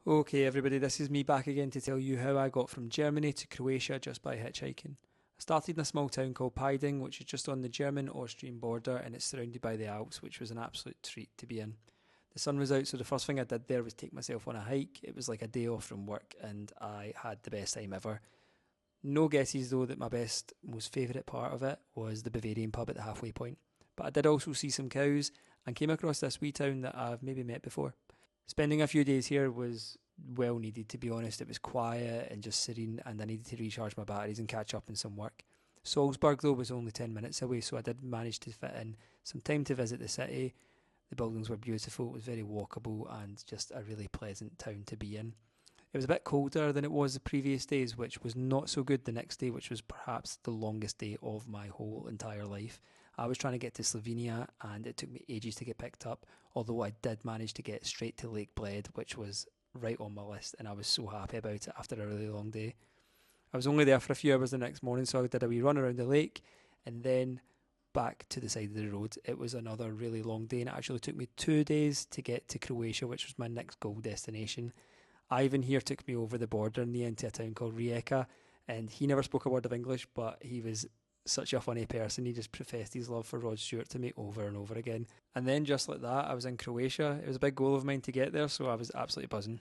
Okay, everybody, this is me back again to tell you how I got from Germany to Croatia just by hitchhiking. I started in a small town called Piding, which is just on the German-Austrian border, and it's surrounded by the Alps, which was an absolute treat to be in. The sun was out, so the first thing I did there was take myself on a hike. It was like a day off from work, and I had the best time ever. No guesses, though, that my best, most favourite part of it was the Bavarian pub at the halfway point. But I did also see some cows and came across this wee town that I've maybe met before. Spending a few days here was well needed, to be honest. It was quiet and just serene, and I needed to recharge my batteries and catch up on some work. Salzburg, though, was only 10 minutes away, so I did manage to fit in some time to visit the city. The buildings were beautiful, it was very walkable, and just a really pleasant town to be in. It was a bit colder than it was the previous days, which was not so good the next day, which was perhaps the longest day of my whole entire life. I was trying to get to Slovenia and it took me ages to get picked up, although I did manage to get straight to Lake Bled, which was right on my list, and I was so happy about it after a really long day. I was only there for a few hours the next morning, so I did a wee run around the lake and then back to the side of the road. It was another really long day, and it actually took me 2 days to get to Croatia, which was my next goal destination. Ivan here took me over the border in the end to a town called Rijeka, and he never spoke a word of English, but he was such a funny person. He just professed his love for Rod Stewart to me over and over again. And then just like that, I was in Croatia. It was a big goal of mine to get there, so I was absolutely buzzing.